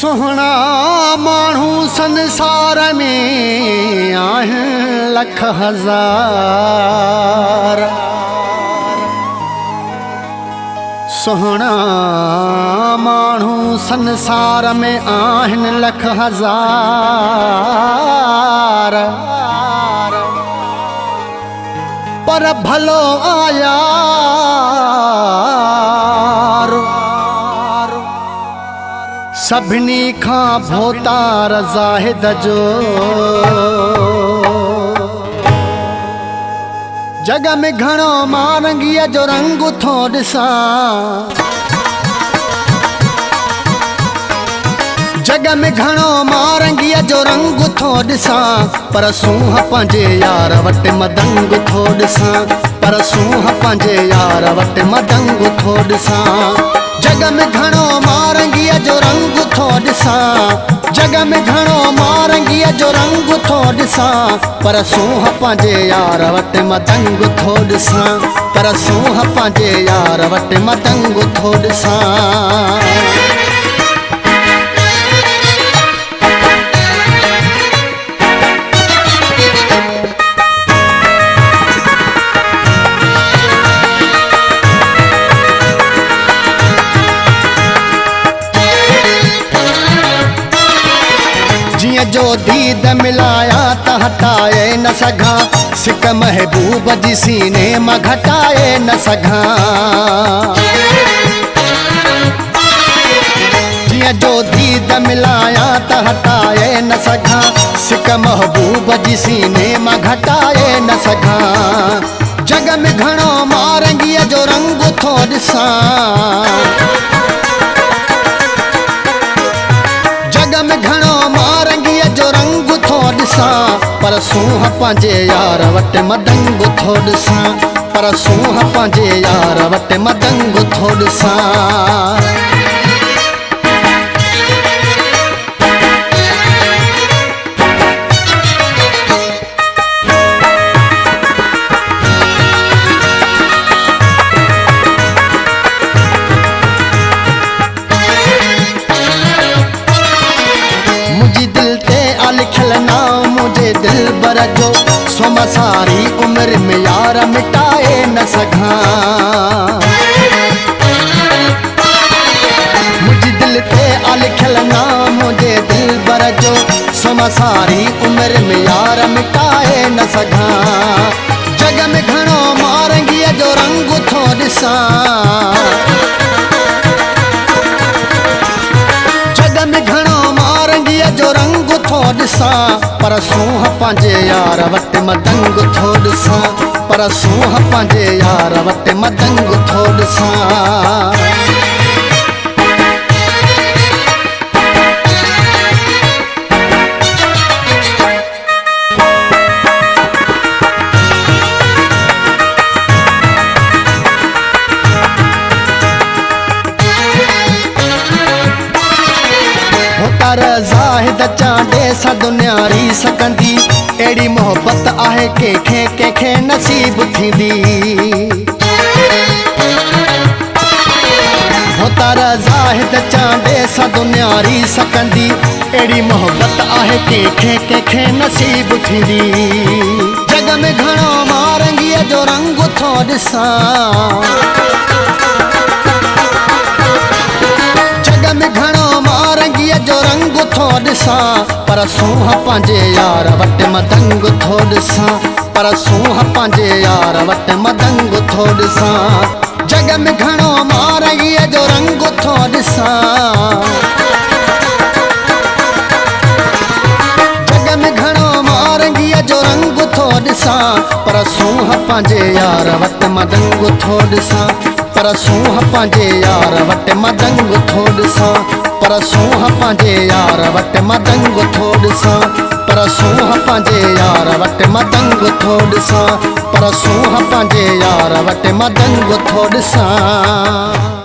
सोहना माण्हू संसार में आहिनि लख हज़ार। सोहना माण्हू संसार में आहिनि लख हज़ार, पर भलो आया सभिनी खां भोतार ज़ाहिद जो। जग में घणो मारंगीअ जो रंग थो ॾिसां, जग में घणो मारंगीअ जो रंग थो ॾिसां, पर सूंह पंहिंजे यार वटि मदंग थो ॾिसां, पर सूंह पंहिंजे यार वटि मदंग थो ॾिसां। जग में घणो मारंगीअ जो रंग थो ॾिसां, जग में घणो मारंगीअ जो रंग थो ॾिसां, पर सूंह पंहिंजे यार वटि मदंग थो ॾिसां, पर सूंह पंहिंजे यार वटि मदंग थो ॾिसां। जो दीद मिलाया त हटाए न सघां, सिक महबूब जी सीने मां घटाए न सघां। जीअं जो दीद मिलाया त हटाए न सघां, सिक महबूब जी सीने मां घटाए न सघां। जग में घणो मारंगीअ जो रंग थो ॾिसां, जग में घणो मारंगीअ जो रंग थो ॾिसां, पर सूंह पंहिंजे यार वटि मदंग थो ॾिसां, पर सूंह पंहिंजे यार वटि मदंग थो ॾिसां। लिखल नाम मुझे दिल बर जो, सो मां सारी उम्र में यार मिटाए न सघां। मुझे दिल ते लिखल नाम मुझे दिल बर जो, सो मां सारी उम्र में यार मिटाए न सघां। जग में घणो मारंगीअ जो रंग थो ॾिसां, जग में घणो मारंगीअ जो रंग थो ॾिसां, पर सूंह पंहिंजे यार वटि मदंग थो ॾिसां, पर सूंह पंहिंजे यार वटि मदंग थो ॾिसां। पर ज़ाहिद चांडे सा दुनियारी सकंदी, एड़ी मोहब्बत आहे कंहिंखे कंहिंखे नसीब थींदी। तर ज़ाहिद चांडे सा दुनियारी सकंदी, एड़ी मोहब्बत आहे कंहिंखे कंहिंखे नसीब थींदी। जग में घणो मारंगीअ जो रंग थो ॾिसां, जग में घणो मारंगीअ जो रंग थो ॾिसां, पर सूंह पंहिंजे यार वटि मदंग थो ॾिसां, पर सूंह पंहिंजे यार वटि मदंग थो ॾिसां। जग में घणो मारंगीअ जो रंग थो ॾिसां, जग में घणो मारंगीअ जो रंग थो ॾिसां, पर सूंह पंहिंजे यार वटि मदंग थो ॾिसां, पर सूंह पंहिंजे यार वटि मदंग थो ॾिसां, पर सूंह पंहिंजे यार वटि मदंग थो ॾिसां, पर सूंह पंहिंजे यार वटि मदंग थो ॾिसां, पर सूंह पंहिंजे यार वटि मदंग थो ॾिसां।